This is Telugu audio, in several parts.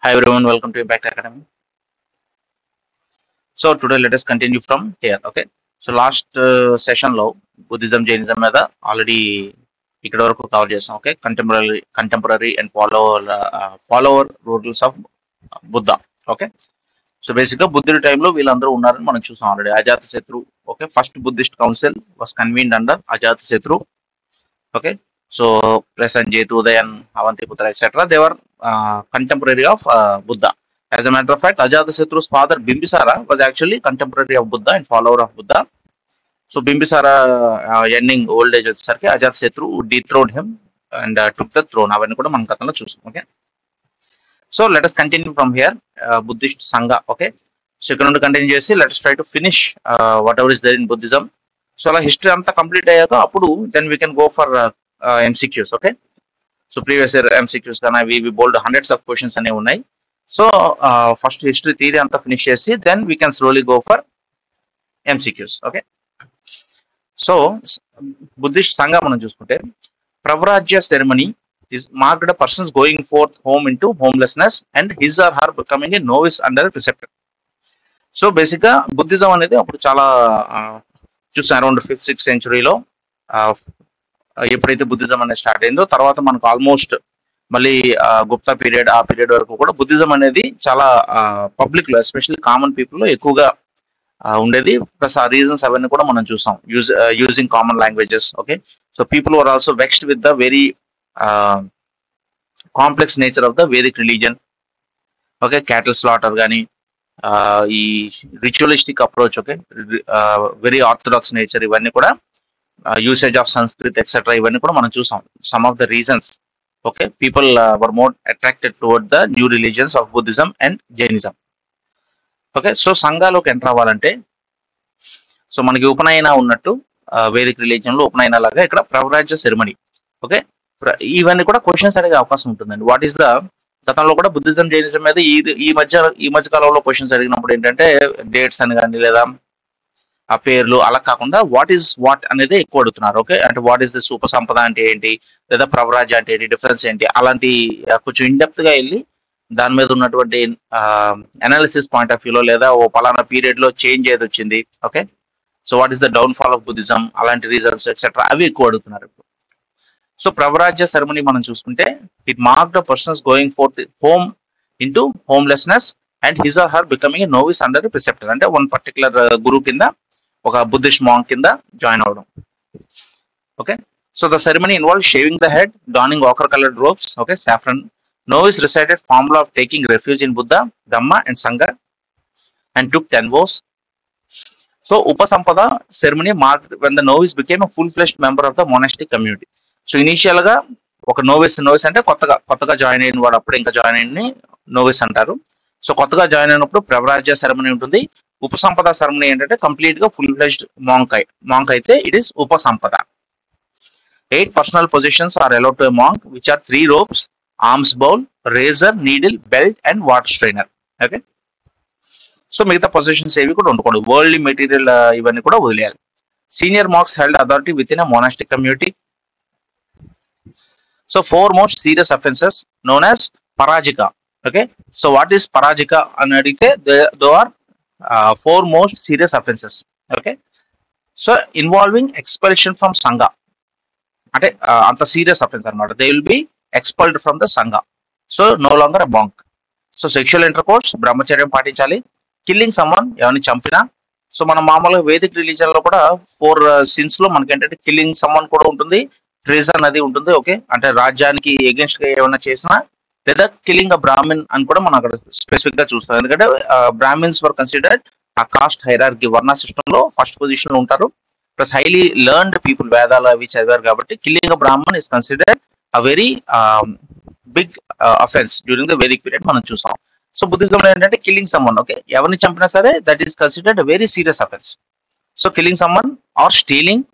Hi everyone, welcome to Impact Academy. So today let us continue from here. Okay. So last session లో బుద్ధిజం జైనిజం మీద ఆల్రెడీ ఇక్కడ వరకు కవర్ చేసాం. Okay, contemporary and follower rules of Buddha. Okay, so basic గా బుద్ధుడి టైంలో వీళ్ళందరూ ఉన్నారని మనం చూసాం already. Ajatashatru, okay, first Buddhist council was convened under Ajatashatru. Okay, so Prasenjit, Udayan, Avantiputra, etc. They were contemporary of Buddha. As a matter of fact, Ajatasatru's father Bimbisara was actually contemporary of Buddha and follower of Buddha. So Bimbisara, ending old age వచ్చేసరికి Ajatasatru dethroned him and took the throne. అవన్నీ కూడా మన కథలో చూసాం. Okay, so let us continue from here. Buddhist Sangha. Okay, so ఇక్కడ నుండి కంటిన్యూ చేసి let's try to finish whatever is there in Buddhism. So అలా హిస్టరీ అంతా కంప్లీట్ అయ్యాక అప్పుడు then we can go for MCQs. Okay, so previous year MCQs కానీ we bold hundreds of questions అనేవి ఉన్నాయి. సో ఫస్ట్ హిస్టరీ థియరీ అంతా ఫినిష్ చేసి then we can slowly go for MCQs. Okay, so Buddhist సంఘ మనం చూసుకుంటే ప్రవరాజ్య ceremony is marked a person's going forth home into homelessness and his or her becoming a novice under a preceptor. So basic గా బుద్ధిజం అనేది అప్పుడు చాలా చూసాం అరౌండ్ 5th 6th సెంచురీలో ఎప్పుడైతే బుద్ధిజం అనేది స్టార్ట్ అయిందో తర్వాత మనకు ఆల్మోస్ట్ మళ్ళీ గుప్తా పీరియడ్ ఆ పీరియడ్ వరకు కూడా బుద్ధిజం అనేది చాలా పబ్లిక్ లో ఎస్పెషల్లీ కామన్ పీపుల్ లో ఎక్కువగా ఉండేది. ప్లస్ ఆ రీజన్స్ అవన్నీ కూడా మనం చూసాం. Using common languages. Okay, so people were also vexed with the very complex nature of the Vedic religion. Okay, cattle slaughter కానీ ఈ ritualistic approach. Okay, very orthodox nature, ఇవన్నీ కూడా యూసేజ్ ఆఫ్ సంస్కృత్ ఎక్సెట్రా, ఇవన్నీ కూడా మనం చూసాం. Some of the reasons. Okay, people were more attracted toward the new religions of Buddhism and Jainism. Okay, so సంఘాలోకి ఎంటర్ అవ్వాలంటే సో మనకి ఉపనయన ఉన్నట్టు వేదిక్ రిలీజియన్ లో ఉపనయన లాగా ఇక్కడ ప్రవరాజ్య సెరమనీ. ఓకే, ఇవన్నీ కూడా క్వశ్చన్స్ అడిగే అవకాశం ఉంటుందండి. వాట్ ఈస్ ద గతంలో కూడా బుద్ధిజం జైనిజం మీద ఈ మధ్య కాలంలో క్వశ్చన్స్ అడిగినప్పుడు ఏంటంటే డేట్స్ అని కానీ లేదా ఆ పేర్లు అలా కాకుండా వాట్ అనేది ఎక్కువ అడుగుతున్నారు. ఓకే, అంటే వాట్ ఈస్ దిస్ ఉపసంపద అంటే ఏంటి, లేదా ప్రవరాజ్య అంటే ఏంటి, డిఫరెన్స్ ఏంటి, అలాంటి కొంచెం ఇన్డెప్త్ గా వెళ్ళి దాని మీద ఉన్నటువంటి అనాలిసిస్ పాయింట్ ఆఫ్ వ్యూలో లేదా ఓ పలానా పీరియడ్ లో చేంజ్ ఏది వచ్చింది. Okay, so what is the downfall of Buddhism, అలాంటి రీజన్స్ ఎక్సెట్రా అవి ఎక్కువ అడుగుతున్నారు ఇప్పుడు. సో ప్రవరాజ్య సెరమనీ మనం చూసుకుంటే it mark the persons going forth home into homelessness and his or her becoming novice under preceptor. అంటే వన్ పర్టికులర్ గురు కింద, ఒక బుద్ధిస్ట్ మాంక్ కింద జాయిన్ అవడం. Okay, so the ceremony involve shaving the head, donning ochre coloured robes, okay, saffron. Novice recited formula of taking refuge in Buddha, Dhamma and Sangha and took 10 vows. So Upasampada ceremony marked when the novice became a full-fledged member of the monastic community. So initial గా ఒక novice అంటే కొత్తగా జాయిన్ అయిన వాడు, అప్పుడు ఇంకా జాయిన్ అయిన novice అంటారు. సో కొత్తగా జాయిన్ అయినప్పుడు ప్రవరాజ్య సెరమనీ ఉంటుంది. ఉపసంపద సెరమనీ ఏంటంటే కంప్లీట్ గా full-fledged monk అయితే it is ఉపసంపద. 8 personal possessions are allowed to a monk, which are 3 robes, alms bowl, razor, needle, belt and water strainer. Okay, so మిగతా పొజిషన్స్ ఏవి కూడా ఉండకూడదు. వరల్డ్లీ మెటీరియల్ ఇవన్నీ కూడా వదిలేయాలి. Senior monks held authority within a monastic community. So 4 most serious offences known as parajika. Okay, so what is parajika అని అడిగితే those are 4 most serious offences. Okay, so involving expulsion from sangha, అంటే అంత సీరియస్ అఫెన్స్ అనమాట. They will be expelled from the sangha, so no longer a monk. So sexual intercourse, బ్రహ్మచర్యం పాటించాలి. కిల్లింగ్ సమ్మన్, ఎవరిని చంపినా. సో మనం మామూలుగా వేదిక్ రిలీజియన్ లో కూడా 4 సిన్స్ లో మనకి ఏంటంటే కిల్లింగ్ సమ్మన్ కూడా ఉంటుంది, ట్రీజన్ అది ఉంటుంది. ఓకే, అంటే రాజ్యానికి ఎగెన్స్ట్ గా ఏమైనా చేసినా, లేదా కిల్లింగ్ అ బ్రాహ్మిన్ అని కూడా మనం అక్కడ స్పెసిఫిక్ గా చూస్తాం. ఎందుకంటే బ్రాహ్మిన్స్ వర్ కన్సిడర్డ్ ఆ కాస్ట్ హైరార్కీ, వర్ణ సిస్టమ్ లో ఫస్ట్ పొజిషన్ లో ఉంటారు. ప్లస్ హైలీ లెర్న్డ్ పీపుల్, వేదాలు అవి చదివారు కాబట్టి killing a Brahmin is considered a very big offense during the Vedic period మనం చూసాం. సో బుద్ధిజంలో ఏంటంటే కిల్లింగ్ సమ్మన్, ఓకే, ఎవరిని చంపినా సరే that is considered a very serious offense. So killing someone or stealing,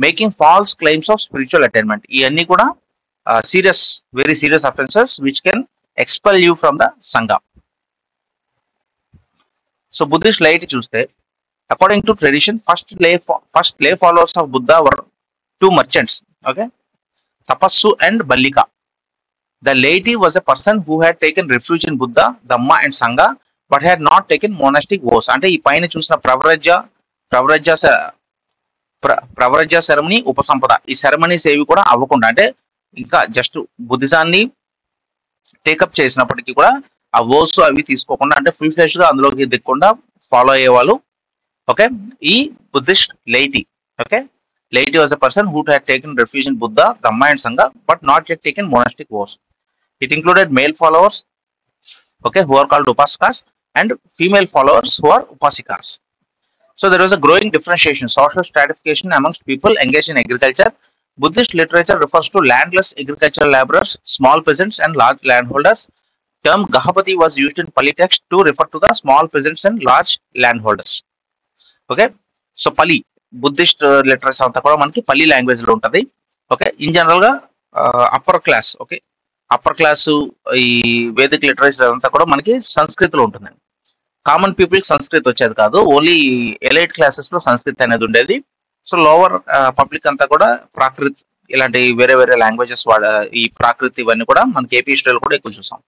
making false claims of spiritual attainment, ఇవన్నీ కూడా very serious offences which can expel you from the Sangha. So Buddhist light చూస్తే according to tradition first lay followers of Buddha were 2 merchants. Okay, Tapassu and Bhallika. The laity was a person who had taken refuge in Buddha, Dhamma and Sangha, but had not taken monastic vows. అంటే ఈ పైన చూసిన ప్రవ్రజ సెరమనీ ఉపసంపద ఈ సెరమనీస్ ఏవి కూడా అవ్వకుండా అంటే ఇంకా జస్ట్ బుద్ధిజాన్ని టేకప్ చేసినప్పటికీ కూడా ఆ వర్స్ అవి తీసుకోకుండా అంటే ఫుల్ ఫ్లెష్ గా అందులోకి దిక్కుండా ఫాలో అయ్యేవాళ్ళు. ఓకే, ఈ Buddhist laity. Okay, laity was a person who had taken refuge in Buddha, Dhamma and Sangha but not yet taken monastic vows. It included male followers, okay, who are called upasakas, and female followers who are upasikas. So there was a growing differentiation, social stratification amongst people engaged in agriculture. Buddhist literature refers to landless agricultural laborers, small peasants, and large landholders. Term Gahapati was used in Pali text to refer to the small peasants and large landholders. Okay, so Pali Buddhist literature అంతా కూడా మనకి పల్లి లాంగ్వేజ్ లో ఉంటది. ఓకే, ఇన్ జనరల్ గా upper class, okay, upper class ఈ వేదిక్ లిటరేచర్ అంతా కూడా మనకి సంస్కృతిలో ఉంటుందండి. కామన్ పీపుల్ సంస్కృతి వచ్చేది కాదు, ఓన్లీ ఎలైట్ క్లాసెస్ లో సంస్కృతి అనేది ఉండేది. సో లోవర్ పబ్లిక్ అంతా కూడా ప్రాకృత్ ఇలాంటి వేరే వేరే లాంగ్వేజెస్ ఈ ప్రాకృతి ఇవన్నీ కూడా మనకి ఏపీ హిస్టరీలో కూడా ఎక్కువ చూసాం.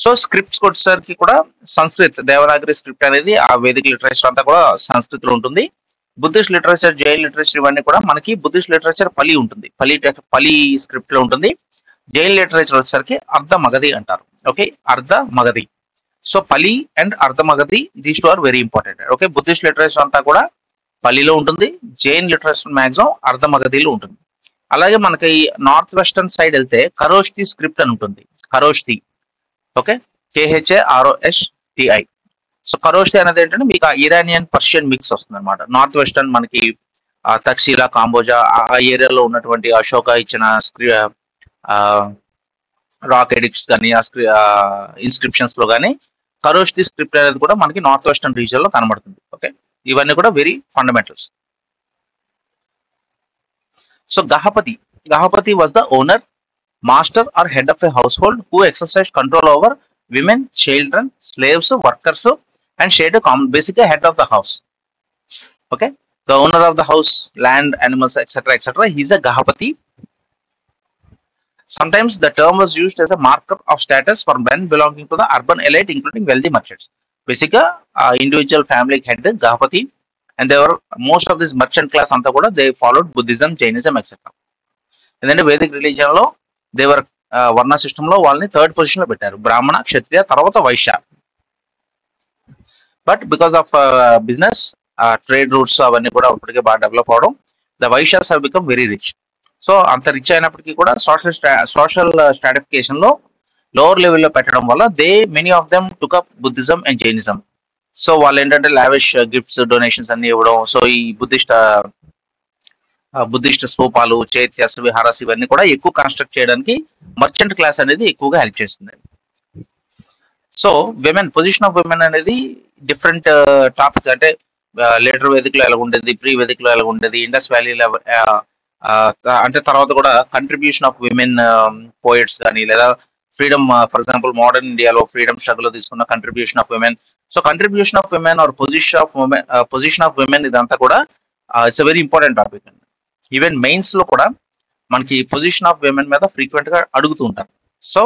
సో స్క్రిప్ట్స్ వచ్చేసరికి కూడా సంస్కృత్ దేవనాగరి స్క్రిప్ట్ అనేది ఆ వేదిక్ లిటరేచర్ అంతా కూడా సంస్కృతిలో ఉంటుంది. బుద్ధిస్ట్ లిటరేచర్, జైన్ లిటరేచర్ ఇవన్నీ కూడా మనకి బుద్ధిస్ట్ లిటరేచర్ పలి ఉంటుంది, పలి స్క్రిప్ట్ లో ఉంటుంది. జైన్ లిటరేచర్ వచ్చేసరికి అర్ధ మగధి అంటారు. ఓకే, అర్ధ Magadhi. So Pali and Ardha Magadhi, these two are very important. Okay, Buddhist literature అంతా కూడా పలిలో ఉంటుంది, జైన్ లిటరేచర్ మాక్సిమం అర్ధ మగధిలో ఉంటుంది. అలాగే మనకి నార్త్ వెస్టర్న్ సైడ్ వెళ్తే ఖరోష్తి స్క్రిప్ట్ అని ఉంటుంది. ఖరోష్తి, ఓకే, KHROSTI. సో ఖరోష్తి అనేది ఏంటంటే మీకు ఇరానియన్ పర్షియన్ మిక్స్ వస్తుంది అనమాట. నార్త్ వెస్టర్న్ మనకి తక్షశిల, కాంబోజా ఆ ఏరియాలో ఉన్నటువంటి అశోక ఇచ్చిన రాక్ ఎడిక్ట్స్ కానీ ఇన్స్క్రిప్షన్స్ లో కానీ ఖరోష్తి స్క్రిప్ట్ అనేది కూడా మనకి నార్త్ వెస్టర్న్ రీజియన్ లో కనబడుతుంది. ఓకే, ఇవన్నీ కూడా very fundamentals. So Gahapati was the owner, master or head of a household who exercised control over women, children, slaves, workers, and shared a common, basically head of the house. Okay, the owner of the house, land, animals, etc., etc. He is a Gahapati. Sometimes the term was used as a marker of status for men belonging to the urban elite, including wealthy merchants. Basically, individual family head Gahapati, and they were most of this merchant class anta kuda they followed Buddhism, Jainism, etc. ఎందుకంటే వేదిక్ రిలీజియన్ లో దేవర్ వర్ణ సిస్టమ్ లో వాళ్ళని థర్డ్ పొజిషన్ లో పెట్టారు, బ్రాహ్మణ, క్షత్రియ, తర్వాత Vaishya. But because of business, trade routes అవన్నీ కూడా ఇప్పటికే బాగా డెవలప్ అవడం, the Vaishyas have become very rich. So అంత రిచ్ అయినప్పటికీ కూడా సోషల్ స్ట్రాటిఫికేషన్ లో లోవర్ లెవెల్లో పెట్టడం వల్ల many of them took up Buddhism and Jainism. So వాళ్ళు ఏంటంటే లావిష్ గిఫ్ట్స్, డొనేషన్స్ అన్ని ఇవ్వడం. సో ఈ బుద్ధిస్ట్ స్తూపాలు, చైత్యాస్, విహారాస్ ఇవన్నీ కూడా ఎక్కువ కన్స్ట్రక్ట్ చేయడానికి మర్చెంట్ క్లాస్ అనేది ఎక్కువగా హెల్ప్ చేస్తుంది. So women, position of women అనేది డిఫరెంట్ టాపిక్. అంటే లేటర్ వేదిక్ లో ఎలా ఉండేది, ప్రీ వేదిక్ లో ఎలా ఉండేది, ఇండస్ వ్యాలీ అంటే తర్వాత కూడా కంట్రిబ్యూషన్ ఆఫ్ విమెన్ పోయిట్స్ కానీ లేదా ఫ్రీడమ్, ఫర్ ఎగ్జాంపుల్ మోడర్న్ ఇండియాలో ఫ్రీడమ్ స్ట్రగుల్ తీసుకున్న contribution of women. So contribution of women or position of women ఇదంతా కూడా it's a very important topic అండి. ఈవెన్ మెయిన్స్ లో కూడా మనకి పొజిషన్ ఆఫ్ విమెన్ మీద ఫ్రీక్వెంట్ గా అడుగుతూ ఉంటారు. సో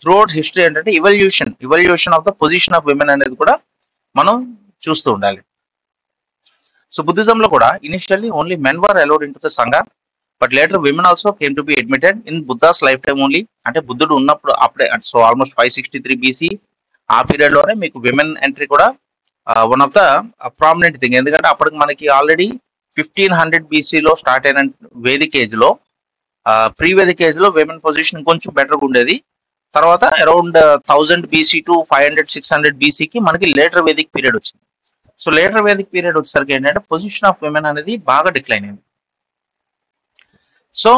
త్రూఅవుట్ హిస్టరీ ఏంటంటే evolution of the position of women అనేది కూడా మనం చూస్తూ ఉండాలి. సో బుద్ధిజం లో కూడా initially only men were allowed in to the సంఘ, but later women also came to be admitted in Buddha's life time only. అంటే బుద్ధుడు ఉన్నప్పుడు అప్పుడే, సో ఆల్మోస్ట్ 563 BC ఆ పీరియడ్ లోనే మీకు విమెన్ ఎంట్రీ కూడా one of the prominent thing. ఎందుకంటే అప్పటికి మనకి ఆల్రెడీ 1500 BC లో స్టార్ట్ అయిన వేదిక్ ఏజ్ లో, ప్రీ వేదిక్ ఏజ్ లో విమెన్ పొజిషన్ కొంచెం బెటర్గా ఉండేది. తర్వాత అరౌండ్ 1000 BC టు 500-600 BC కి మనకి లేటర్ వేదిక్ పీరియడ్ వచ్చింది. సో లేటర్ వేదిక్ పీరియడ్ వచ్చేసరికి ఏంటంటే పొజిషన్ ఆఫ్ విమెన్ అనేది బాగా డిక్లైన్ అయింది. So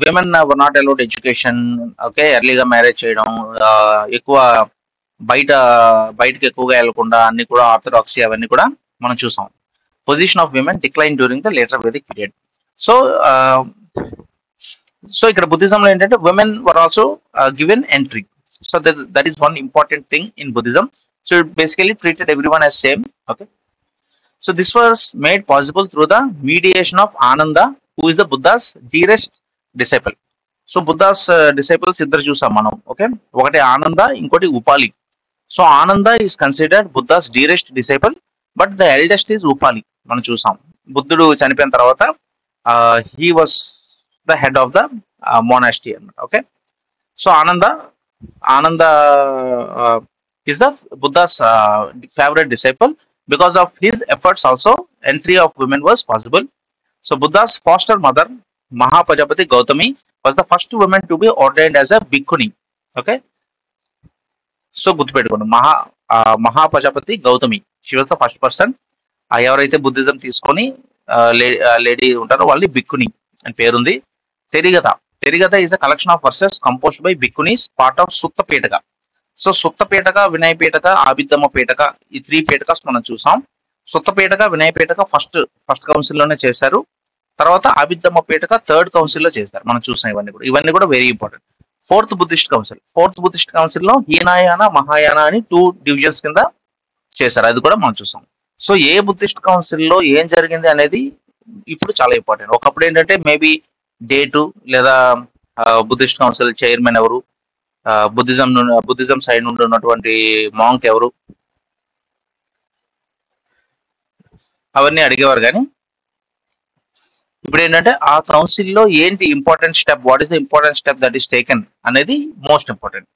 women were not allowed education. Okay, ఎర్లీగా మ్యారేజ్ చేయడం, ఎక్కువ బయటకి ఎక్కువగా వెళ్ళకుండా అన్ని కూడా ఆర్థడాక్సీ అవన్నీ కూడా మనం చూసాం. Position of women decline during the later Vedic period. So ఇక్కడ బుద్ధిజంలో ఏంటంటే women were also given entry. So that is one important thing in Buddhism. So it basically treated everyone as same. Okay, so this was made possible through the mediation of Ananda, who is the Buddha's dearest disciple. So Buddha's disciples ఇద్దరు చూసాం మనం. ఓకే, ఒకటి ఆనంద, ఇంకోటి Upali. So Ananda is considered Buddha's dearest disciple, but the eldest is Upali. మనం చూసాం బుద్ధుడు చనిపోయిన తర్వాత he was the head of the monastery అన్నమాట. Okay, so Ananda is the Buddha's favorite disciple. Because of his efforts also, entry of women was possible. So Buddha's foster mother, Mahapajapati Gautami, was the first woman to be ordained as a bhikkhuni. Okay, so గుర్తుపెట్టుకోండి, Mahapajapati Gautami, she was the first person. ఎవరైతే బుద్ధిజం తీసుకొని లేడీ ఉంటారో వాళ్ళని బిక్కుని అని పేరుంది. Therigatha Therigatha is a collection of verses composed by bhikkhunis, part of Sutta Pitaka. So Sutta Pitaka, Vinaya Pitaka, ఆబిద్దమ్మ Pitaka, ఈ 3 పీఠకస్ మనం చూసాం. సుత్త పీఠక, వినయ పీఠక ఫస్ట్ కౌన్సిల్ లోనే చేశారు. తర్వాత ఆబిద్దమ్మ పీఠక 3rd కౌన్సిల్ లో చేశారు. మనం చూసాం ఇవన్నీ కూడా very important. Fourth Buddhist council లో హీనాయాన, మహాయాన అని 2 డివిజన్స్ కింద చేశారు. అది కూడా మనం చూసాం. సో ఏ బుద్ధిస్ట్ కౌన్సిల్ లో ఏం జరిగింది అనేది ఇప్పుడు చాలా ఇంపార్టెంట్. ఒకప్పుడు ఏంటంటే మేబీ డేటు లేదా బుద్ధిస్ట్ కౌన్సిల్ చైర్మన్ ఎవరు, బుద్ధిజం సైడ్ నుండి ఉన్నటువంటి మాంక్ ఎవరు, అవన్నీ అడిగేవారు. కానీ ఇప్పుడు ఏంటంటే ఆ కౌన్సిల్లో ఏంటి important step, what is the important step that is taken అనేది most important.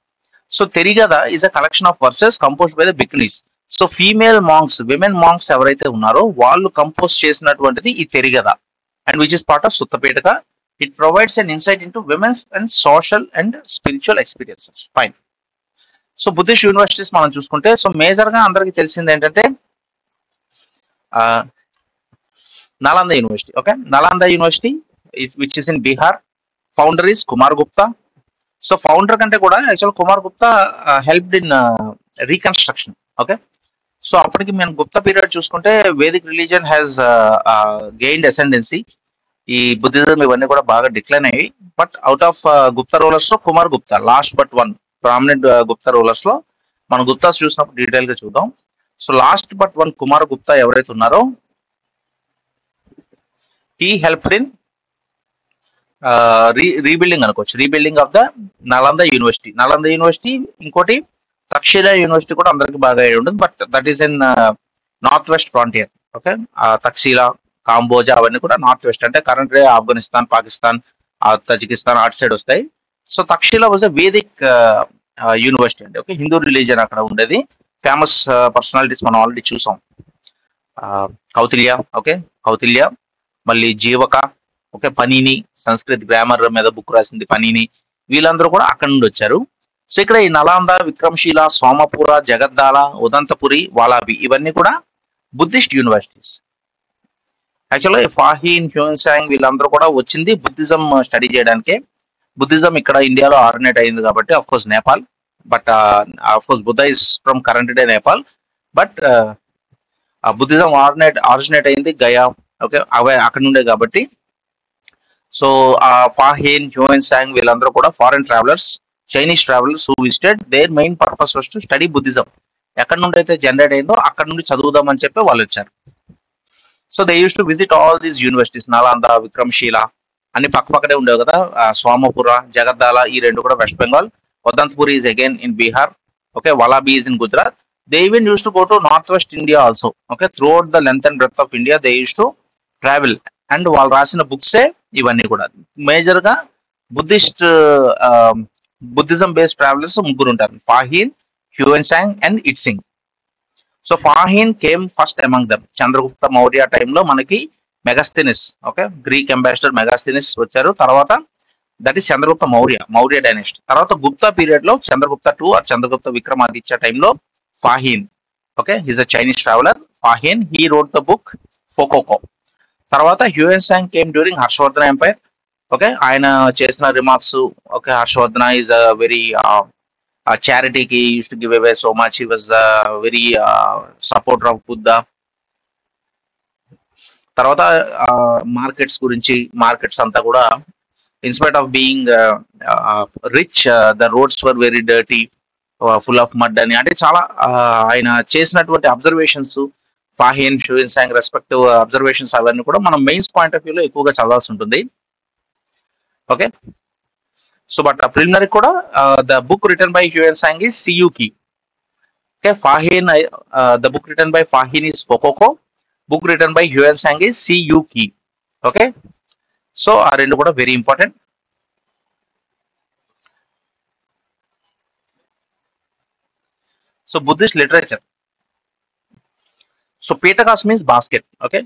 So Therigatha is a collection of verses compose by the bhikkhunis. So female monks, women monks ఎవరైతే ఉన్నారో వాళ్ళు కంపోజ్ చేసినటువంటిది ఈ Therigatha, and which is part of Suttapitaka. It provides an insight into women's and social and spiritual experiences. Fine. So Buddhist universities మనం చూసుకుంటే, సో మేజర్ గా అందరికి తెలిసింది ఏంటంటే Nalanda university. Okay, Nalanda university which is in Bihar. Founder is Kumar Gupta. So founder కంటే కూడా actual Kumar Gupta helped in reconstruction. Okay, so అప్పటికి మేము గుప్తా పీరియడ్ చూసుకుంటే Vedic religion has gained ascendancy. ఈ బుద్ధిజం ఇవన్నీ కూడా బాగా డిక్లైన్ అయ్యాయి. But out of Gupta rulers లో Kumar Gupta last but one prominent Gupta rulers లో మనం గుప్తాస్ చూసినప్పుడు డీటెయిల్ గా చూద్దాం. So last but one Kumar Gupta ఎవరైతే ఉన్నారో హీ హెల్ప్డ్ ఇన్ రీబిల్డింగ్ అనుకోవచ్చు, rebuilding of the Nalanda university. Nalanda university, ఇంకోటి తక్షశిలా యూనివర్సిటీ కూడా అందరికి బాగా అయి ఉంటుంది. But that is in north west frontier. Okay, Takshashila, Kamboja అవన్నీ కూడా నార్త్ వెస్ట్, అంటే కరెంట్ డే ఆఫ్ఘనిస్తాన్, పాకిస్తాన్, తజికిస్తాన్ అటు సైడ్ వస్తాయి. So Takshashila was a Vedic university అండి. ఓకే, హిందూ రిలీజియన్ అక్కడ ఉండేది. ఫేమస్ పర్సనాలిటీస్ మనం ఆల్రెడీ చూసాం. కౌటిల్య, ఓకే, కౌటిల్య, మళ్ళీ జీవక, ఓకే, పనీని, సంస్కృత్ గ్రామర్ మీద బుక్ రాసింది పనీని, వీళ్ళందరూ కూడా అక్కడ నుండి వచ్చారు. సో ఇక్కడ ఈ నలాంద, విక్రమశీల, సోమపుర, జగద్దాల, ఉదంతపురి, వాలాబి ఇవన్నీ కూడా బుద్ధిస్ట్ యూనివర్సిటీస్. యాక్చువల్గా ఫాహీన్, హ్యూన్సాంగ్ వీళ్ళందరూ కూడా వచ్చింది బుద్ధిజం స్టడీ చేయడానికే. బుద్ధిజం ఇక్కడ ఇండియాలో ఆరిజినేట్ అయింది కాబట్టి of course Nepal, but of course Buddha is from current day Nepal, but Buddhism originate అయింది గయా. ఓకే, అవే అక్కడ నుండే కాబట్టి. సో ఫాహీన్, హ్యూన్సాంగ్ వీళ్ళందరూ కూడా foreign travellers, Chinese travellers who visited. Their main purpose was to study Buddhism. ఎక్కడి నుండి అయితే జనరేట్ అయిందో అక్కడ నుండి చదువుదాం అని చెప్పి వాళ్ళు వచ్చారు. So they use to visit all these universities. Nalanda, Vikramashila అన్ని పక్కపక్కనే ఉండేవి కదా. సోమపుర, జగద్దాల ఈ రెండు కూడా West Bengal. Udantapuri is again in Bihar. Okay, Valabhi is in Gujarat. They even use to go to north west India also. Okay, throughout the length and breadth of India they use to travel. And వాళ్ళు రాసిన బుక్సే ఇవన్నీ కూడా. మేజర్ గా బుద్ధిజం బేస్డ్ ట్రావెలర్స్ ముగ్గురు ఉంటారు, Fahien, Hiuen Tsang and Itsing. So Fahien came first among them. Chandragupta Maurya టైంలో మనకి Megasthenes, okay, Greek ambassador Megasthenes వచ్చారు. తర్వాత that is Chandragupta Maurya dynasty. తర్వాత గుప్తా పీరియడ్ లో చంద్రగుప్త 2 ఆర్ చంద్రగుప్త విక్రమాదిత్య టైంలో Fahien, okay, he's a Chinese traveller. Fahien he wrote the book Fokuoki. తర్వాత Hiuen Tsang came during Harshavardhana empire. Okay, ఆయన చేసిన remarks, okay, Harshavardhana is a very చారిటీకి use to give away so much. He was very supporter of Buddha. తర్వాత మార్కెట్స్ గురించి, మార్కెట్స్ అంతా కూడా inspite of being rich the roads were very dirty, full of mud అని, అంటే చాలా ఆయన చేసినటువంటి అబ్జర్వేషన్స్, ఫాహీన్, హ్యూన్సాంగ్ రెస్పెక్టివ్ అబ్జర్వేషన్స్ అవన్నీ కూడా మనం మెయిన్స్ పాయింట్ ఆఫ్ వ్యూలో ఎక్కువగా చదవాల్సి ఉంటుంది. ఓకే, సో బట్ ప్రిలిమినరీ కూడా the book written by Hiuen Tsang is Siyuki. Okay, Fahien the book written by Fahien is Fokuoki, book written by Hiuen Tsang is Siyuki. Okay, so ఆ రెండు కూడా very important. So Buddhist literature. So Pitakas means basket. Okay,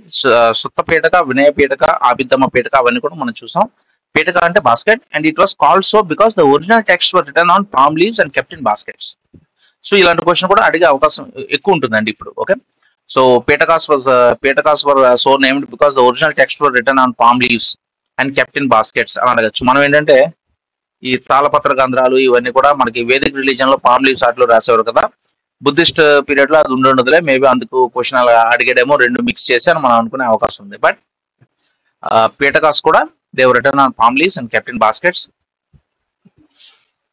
Sutta Pitaka, Vinaya Pitaka, ఆభిధమ Pitaka అవన్నీ కూడా మనం చూసాం. పీఠక అంటే basket, and it was called so because the original text were written on palm leaves and kept in baskets. So ఇలాంటి క్వశ్చన్ కూడా అడిగే అవకాశం ఎక్కువ ఉంటుందండి ఇప్పుడు. Okay, so Pitakas were so named because the original text were written on palm leaves and kept in baskets అని అడగచ్చు. మనం ఏంటంటే ఈ తాళపత్ర గంధ్రాలు ఇవన్నీ కూడా మనకి వేదిక్ రిలీజన్ లో పామ్ లీవ్స్ ఆటలో రాసేవారు కదా, బుద్ధిస్ట్ పీరియడ్ లో అది ఉండదులే, మేబీ అందుకు క్వశ్చన్ అలా అడిగేదేమో, రెండు మిక్స్ చేసి అని మనం అనుకునే అవకాశం ఉంది. బట్ పీఠకాస్ కూడా they were written on palm leaves and kept in baskets.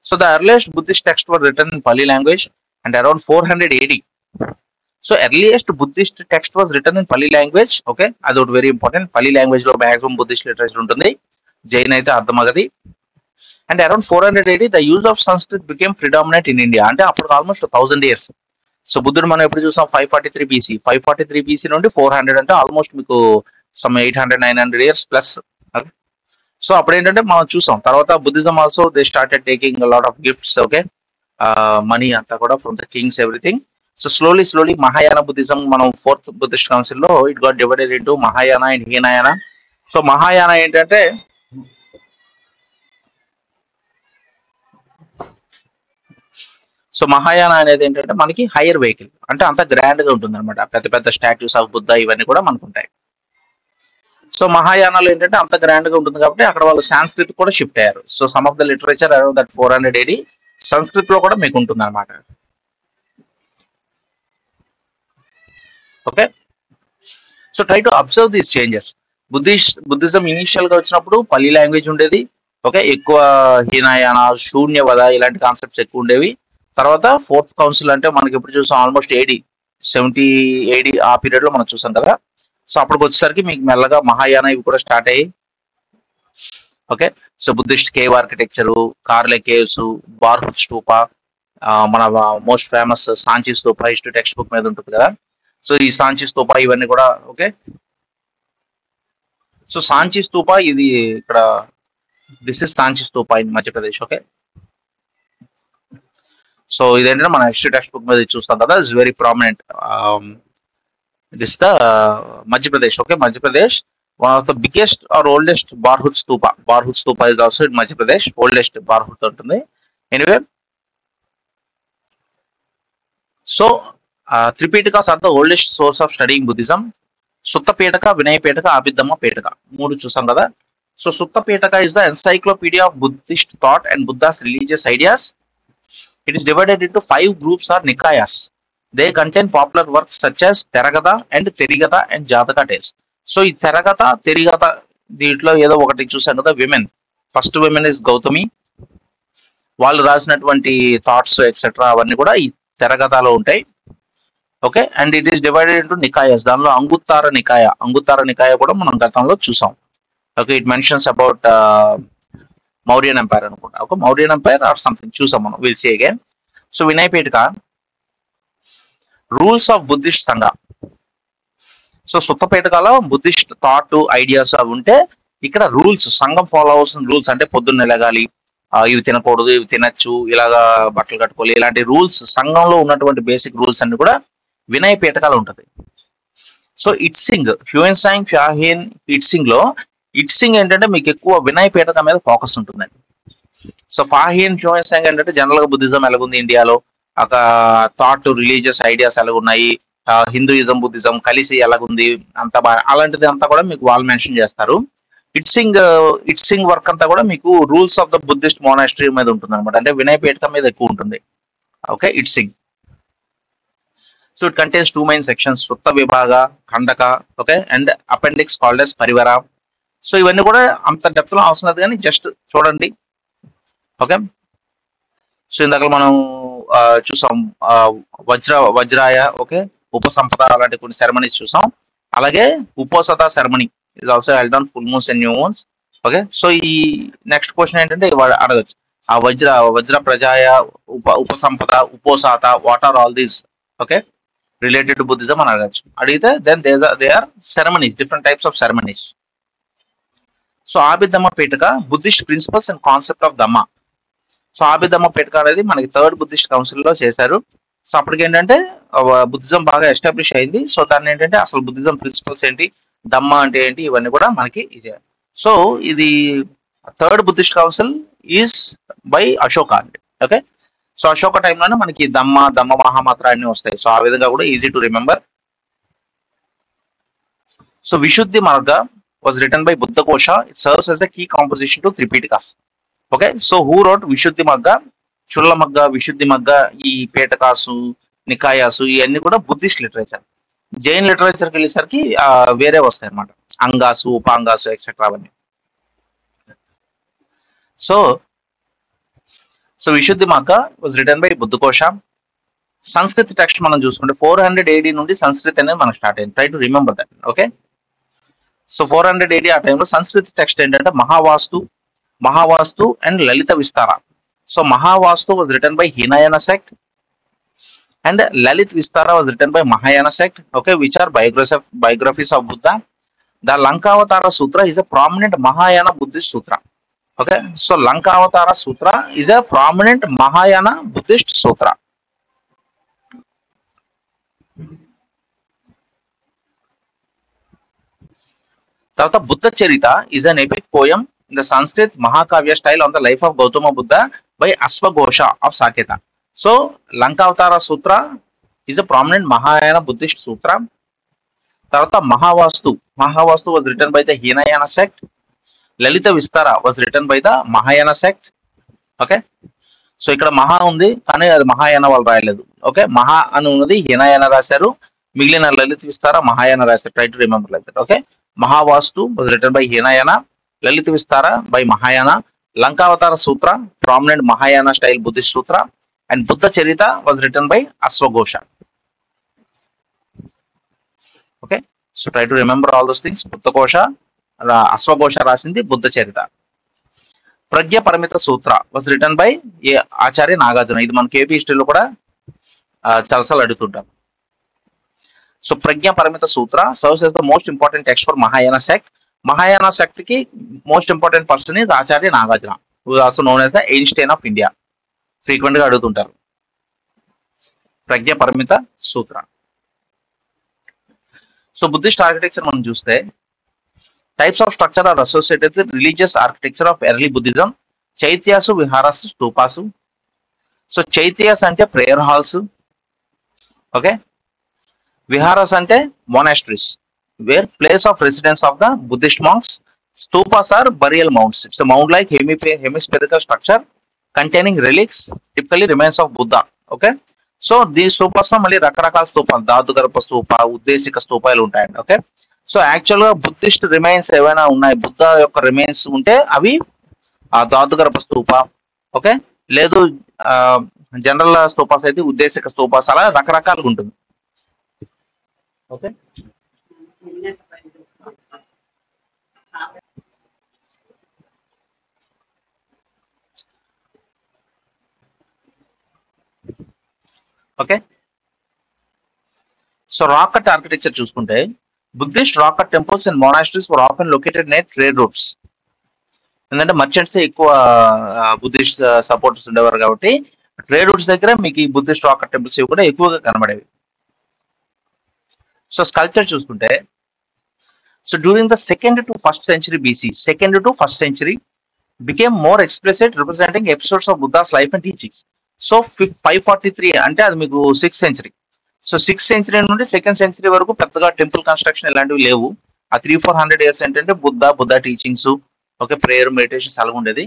So the earliest Buddhist text were written in Pali language and around 400 AD. So earliest Buddhist text was written in Pali language. Okay, అది ఒకటి వెరీ ఇంపార్టెంట్. పలి లాంగ్వేజ్ లో మాక్సిమం బుద్ధిస్ట్ లిటరేచర్ ఉంటుంది, జైన్ అయితే Ardhamagadhi. And around 400 AD the use of Sanskrit became predominant in India. అంటే అప్పుడు ఆల్మోస్ట్ 1000 years. సో బుద్ధుడు మనం ఎప్పుడు చూసాం 543 BC. 543 BC నుండి 400 అంటే ఆల్మోస్ట్ మీకు సమ్ 800-900 years ప్లస్. సో అప్పుడు ఏంటంటే మనం చూసాం తర్వాత Buddhism also they started taking lot of gifts. Okay, money అంతా కూడా from the Kings everything. So slowly Mahayana Buddhism మనం 4th బుద్ధిస్ట్ కౌన్సిల్ లో it got divided into Mahayana and Hinayana. So Mahayana ఏంటంటే సో మహాయాన అనేది ఏంటంటే మనకి హైయర్ వెహికల్, అంటే అంత గ్రాండ్ గా ఉంటుంది అనమాట. పెద్ద పెద్ద స్టాట్యూస్ ఆఫ్ బుద్ధ ఇవన్నీ కూడా మనకు ఉంటాయి. సో మహాయానాలో ఏంటంటే అంత గ్రాండ్ గా ఉంటుంది కాబట్టి అక్కడ వాళ్ళు సాంస్క్రిట్ కూడా షిఫ్ట్ అయ్యారు. So some of the literature around that 400 AD Sanskrit లో కూడా మీకు ఉంటుంది అనమాట. Okay, so try to observe these changes. Buddhism initial గా వచ్చినప్పుడు పల్లి లాంగ్వేజ్ ఉండేది. ఓకే, ఎక్కువ హీనయాన, శూన్యవద ఇలాంటి కాన్సెప్ట్స్ ఎక్కువ ఉండేవి. తర్వాత 4th కౌన్సిల్ అంటే మనకి ఎప్పుడు చూసాం ఆల్మోస్ట్ 70 AD ఆ పీరియడ్ లో మనం చూసాం కదా. సో అప్పటికి వచ్చేసరికి మీకు మెల్లగా మహాయాన ఇవి కూడా స్టార్ట్ అయ్యాయి. Okay, so Buddhist cave architecture, Karle caves, Bharhut stupa, మన most famous Sanchi stupa history textbook మీద ఉంటుంది కదా. సో ఈ సాంచి స్తూప ఇవన్నీ కూడా. ఓకే, సో సాంచి స్తూప ఇది ఇక్కడ this is Sanchi stupa in Madhya Pradesh. Okay, so ఇదేంటంటే మన హిస్టరీ టెక్స్ట్ బుక్ మీద చూస్తాం కదా, it's very prominent. This the Madhya Pradesh. Okay, Madhya Pradesh one of the biggest or oldest Bharhut stupa. Bharhut stupa is also in Madhya Pradesh, oldest Bharhut ఉంటుంది. Anyway, so Tripitakas are the oldest source of studying Buddhism. Sutta Pitaka, Vinaya Pitaka, Abhidhamma Pitaka మూడు చూసాం కదా. So Sutta Pitaka is the encyclopedia of Buddhist thought and Buddha's religious ideas. It is divided into 5 groups or nikayas. They contain popular works such as Theragata and Therigata and Jataka texts. So ఈ Theragata, Therigata దీంట్లో ఏదో ఒకటి చూసాం కదా. Women, first women is Gautami, వాళ్ళు రాసినటువంటి థాట్స్ ఎక్సెట్రా అవన్నీ కూడా ఈ తెరగతాలో ఉంటాయి. Okay, and it is divided into Nikayas. దానిలో అంగుత్తార నికాయ కూడా మనం గతంలో చూసాం. Okay, it mentions about Mauryan empire అనుకుంటా. Okay, Mauryan empire or something చూసాం మనం. Will see again. So Vinaya Pitaka rules of Buddhist Sangha. So Sutta పీఠికలో బుద్ధిస్ట్ థాట్ ఐడియాస్ అవి ఉంటే, ఇక్కడ రూల్స్ సంఘం ఫాలో అవ్వాల్సిన రూల్స్ అంటే పొద్దున్న లేగాలి, ఇవి తినకూడదు, ఇవి తినచ్చు, ఇలాగా బట్టలు కట్టుకోవాలి, ఇలాంటి రూల్స్ సంఘంలో ఉన్నటువంటి బేసిక్ రూల్స్ అన్ని కూడా వినయ పీఠకాలు ఉంటుంది. సో ఇట్సింగ్, హ్యూయన్ సాంగ్, ఫ్యాహిన్, ఇట్సింగ్ లో ఇట్సింగ్ ఏంటంటే మీకు ఎక్కువ వినయ పీఠక మీద ఫోకస్ ఉంటుందండి. సో ఫాహిన్, హ్యూయన్ సాంగ్ ఏంటంటే జనరల్ గా బుద్ధిజం ఎలాగుంది ఇండియాలో, ఒక థాట్ రిలీజియస్ ఐడియాస్ ఎలాగున్నాయి, హిందూయిజం బుద్ధిజం కలిసి ఎలాగుంది అంత బాగా, అలాంటిది అంతా కూడా మీకు వాళ్ళు మెన్షన్ చేస్తారు. ఇట్సింగ్ వర్క్ అంతా కూడా మీకు rules of the Buddhist monastery మీద ఉంటుంది అనమాట. అంటే వినయ పీఠకం మీద ఎక్కువ ఉంటుంది. Okay, Itsing. So it contains 2 main sections, Sutta Vibhanga, Khandaka. Okay, and appendix called as Parivara. So ఇవన్నీ కూడా అంత డెప్త్ లో అవసరం లేదు కానీ జస్ట్ చూడండి. ఓకే, సో ఇందాక మనం చూసాం వజ్రాయ, ఓకే, ఉపసంపద అలాంటి కొన్ని సెరమనీస్ చూసాం. అలాగే Uposatha ceremony is also held on full moons and new moons. Okay, so ఈ నెక్స్ట్ క్వశ్చన్ ఏంటంటే అడగచ్చు, ఆ వజ్ర ప్రజాయ, Upasampada, Uposatha, what are all these? Okay, related to Buddhism అని అడగచ్చు. అడిగితే then they are ceremonies, different types of ceremonies. So Abhidhamma Pitaka Buddhist principles and concept of Dhamma. So Abhidhamma Pitaka అనేది మనకి థర్డ్ బుద్ధిస్ట్ కౌన్సిల్ లో చేశారు. సో అప్పటికి ఏంటంటే బుద్ధిజం బాగా ఎస్టాబ్లిష్ అయింది. సో దాన్ని ఏంటంటే అసలు బుద్ధిజం ప్రిన్సిపల్స్ ఏంటి, ధమ్మ అంటే ఏంటి, ఇవన్నీ కూడా మనకి ఇదే. సో ఇది third Buddhist council is by Ashoka అండి. ఓకే, సో అశోక టైంలోనే మనకి ధమ్మ మహామాత్ర అన్ని వస్తాయి. సో ఆ విధంగా కూడా ఈజీ టు రిమెంబర్. సో విశుద్ధి మార్గ was written by Buddha Kosha. It serves as a key composition to Tripitakas. Okay, so who wrote Vishuddhi Magga, Chulla Magga, Vishuddhi Magga, ఈ పేటకాసు, నికాయాసు ఇవన్నీ కూడా బుద్ధిస్ట్ లిటరేచర్. జైన్ లిటరేచర్కి వెళ్ళేసరికి వేరే వస్తాయి అన్నమాట, అంగాసు, ఉపాంగాసు ఎక్సెట్రా అవన్నీ. సో సో విశుద్ధి మగ్గ వాజ్ రిటర్న్ బై బుద్ధకోశ. సంస్కృతి టెక్స్ట్ మనం చూసుకుంటే 400 AD నుండి సంస్కృతి అనేది మనకు స్టార్ట్ అయింది. Try to remember that. Okay, so 400 AD ఆ టైంలో సంస్కృతి టెక్స్ట్ ఏంటంటే Mahavastu and Lalita Vistara. So Mahavastu was written by Hinayana sect and Lalit Vistara was written by Mahayana sect. Okay, which are biographies of Buddha. The Lankavatara Sutra is a prominent Mahayana Buddhist sutra. Okay, so Lankavatara Sutra is a prominent Mahayana Buddhist sutra. తర్వాత బుద్ధ చరిత is an epic poem in the Sanskrit Mahakavya style on the life of Gautama Buddha by Ashwagosha of Saketa. So Lankavatara Sutra is a prominent Mahayana Buddhist sutra. తర్వాత Mahavastu was written by the Hinayana sect. Lalita Vistara was written by the Mahayana sect. Okay, so ఇక్కడ మహా ఉంది కానీ అది మహాయాన వాళ్ళు రాయలేదు. ఓకే, మహా అని ఉన్నది హీనయాన రాశారు, మిగిలిన లలిత విస్తార మహాయాన రాశారు. Try to remember like that. Okay, Mahavastu was written by Hinayana, Lalitha Vistara by Mahayana, లంకావతార Sutra prominent Mahayana style Buddhist Sutra, and Buddha Charitha was written by అశ్వఘోష. Okay, so try to remember all those things. బుద్ధకోశ, అశ్వఘోష రాసింది బుద్ధ చరిత. ప్రజ్ఞ పరిమిత సూత్ర was written by Acharya Nagarjuna. ఇది మనకి ఏపీ హిస్టరీలో కూడా చాలాసార్లు అడుగుతుంటాం. సో ప్రజ్ఞ పరిమిత సూత్ర serves as the most important text for Mahayana sect. Mahayana sect కి most important person is Acharya Nagarjuna, who is also known as the Einstein of India. Frequent గా అడుగుతుంటారు ప్రజ్ఞ పరిమిత సూత్ర. సో బుద్ధిస్ట్ ఆర్కిటెక్చర్ మనం చూస్తే types of structure are associated with religious architecture of early Buddhism. Chaityas, viharas, stupas. So chaityas అంటే ప్రేయర్ హాల్స్. ఓకే, విహారాస్ అంటే monasteries where place of residence of the Buddhist monks. Stupas are burial mounts. It's mount like hemispherical structure containing relics, typically remains of Buddha. Okay, so దీని స్తూపాస్ లో మళ్ళీ రకరకాల స్తూపాలు, ధాతుగర్భ స్తూప, ఉద్దేశిక స్తూపాలు ఉంటాయండి. ఓకే, సో యాక్చువల్ గా బుద్ధిస్ట్ రిమైన్స్ ఏవైనా ఉన్నాయి, బుద్ధ యొక్క రిమైన్స్ ఉంటే అవి ఆ ధాతుగర్భ స్తూప. ఓకే, లేదు జనరల్ స్తూపాస్ అయితే ఉద్దేశిక స్తూపాస్, అలా రకరకాలుగా ఉంటుంది. Okay, okay, so rock cut architecture చూసుకుంటే Buddhist rock cut temples and monasteries were often located near trade routes. ఎందుకంటే మర్చెంట్స్ ఎక్కువ బుద్ధిస్ట్ సపోర్టర్స్ ఉండేవారు కాబట్టి ట్రేడ్ రూట్స్ దగ్గర మీకు ఈ బుద్ధిస్ట్ రాక్ కట్ టెంపుల్స్ కూడా ఎక్కువగా కనబడేవి. సో స్కల్ప్చర్ చూసుకుంటే so during the second to first century became more explicit representing episodes of Buddha's life and teachings. So 543 అంటే అది మీకు 6th century. So 6th century నుండి 2nd century వరకు పెద్దగా టెంపుల్ కన్స్ట్రక్షన్ ఇలాంటివి లేవు. ఆ 300-400 years ఏంటంటే Buddha teachings, okay, prayer, meditations అలాగ ఉండేది.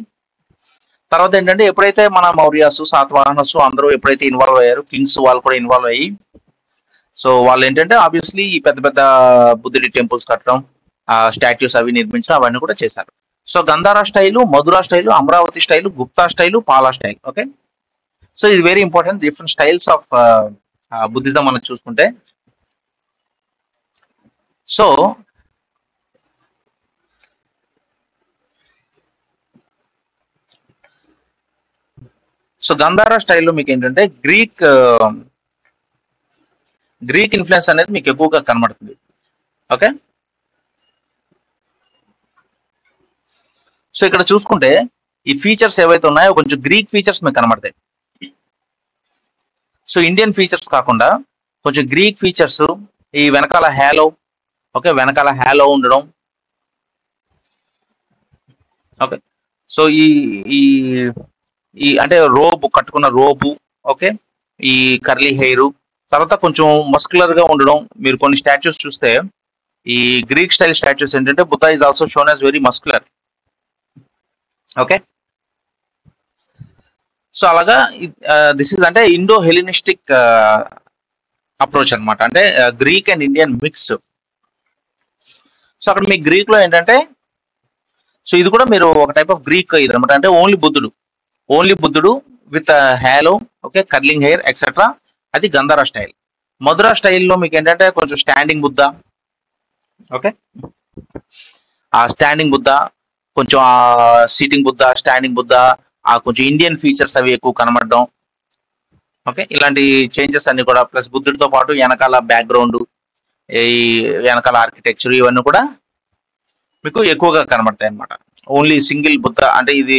తర్వాత ఏంటంటే ఎప్పుడైతే మన మౌర్యాసు, సాతవాహనసు అందరూ ఎప్పుడైతే ఇన్వాల్వ్ అయ్యారు, కింగ్స్ వాళ్ళు కూడా ఇన్వాల్వ్ అయ్యి, సో వాళ్ళు ఏంటంటే ఆబ్వియస్లీ పెద్ద పెద్ద బుద్ధుడి టెంపుల్స్ కట్టడం, స్టాట్యూస్ అవి నిర్మించడం అవన్నీ కూడా చేశారు. So Gandhara style, Mathura style, Amaravati style, Gupta style, Pala style. Okay, so ఇది very important. Different styles of Buddhism మనం చూసుకుంటే. సో సో గంధారా స్టైల్లో మీకు ఏంటంటే గ్రీక్ ఇన్ఫ్లుయెన్స్ అనేది మీకు ఎక్కువగా కనబడుతుంది. ఓకే, సో ఇక్కడ చూసుకుంటే ఈ ఫీచర్స్ ఏవైతే ఉన్నాయో కొంచెం గ్రీక్ ఫీచర్స్ మీకు కనబడతాయి. సో ఇండియన్ ఫీచర్స్ కాకుండా కొంచెం గ్రీక్ ఫీచర్స్, ఈ వెనకాల హ్యాలో, ఓకే, వెనకాల హ్యాలో ఉండడం. ఓకే, సో ఈ ఈ ఈ అంటే రోబు కట్టుకున్న రోబు, ఓకే, ఈ కర్లీ హెయిర్, తర్వాత కొంచెం మస్కులర్ గా ఉండడం. మీరు కొన్ని స్టాచ్యూస్ చూస్తే ఈ గ్రీక్ స్టైల్ స్టాచ్యూస్ ఏంటంటే Buddha is also shown as very muscular. Okay, so అలాగా దిస్ ఇస్ అంటే ఇండో హెలినిస్టిక్ అప్రోచ్ అన్నమాట, అంటే Greek and Indian mix. So అక్కడ మీ గ్రీక్ లో ఏంటంటే, సో ఇది కూడా మీరు ఒక టైప్ ఆఫ్ గ్రీక్ ఇది అనమాట, అంటే ఓన్లీ బుద్ధుడు with hello, okay, curling hair etcetera. అది గంధారా స్టైల్. మధురా స్టైల్లో మీకు ఏంటంటే కొంచెం స్టాండింగ్ బుద్ధ, ఓకే, ఆ స్టాండింగ్ బుద్ధ, కొంచెం సీటింగ్ బుద్ధ, స్టాండింగ్ బుద్ధ, ఆ కొంచెం ఇండియన్ ఫీచర్స్ అవి ఎక్కువ కనబడడం. ఓకే, ఇలాంటి చేంజెస్ అన్ని కూడా ప్లస్ బుద్ధుడితో పాటు వెనకాల బ్యాక్గ్రౌండ్, ఈ వెనకాల ఆర్కిటెక్చర్ ఇవన్నీ కూడా మీకు ఎక్కువగా కనబడతాయి అనమాట. ఓన్లీ సింగిల్ బుద్ధ అంటే ఇది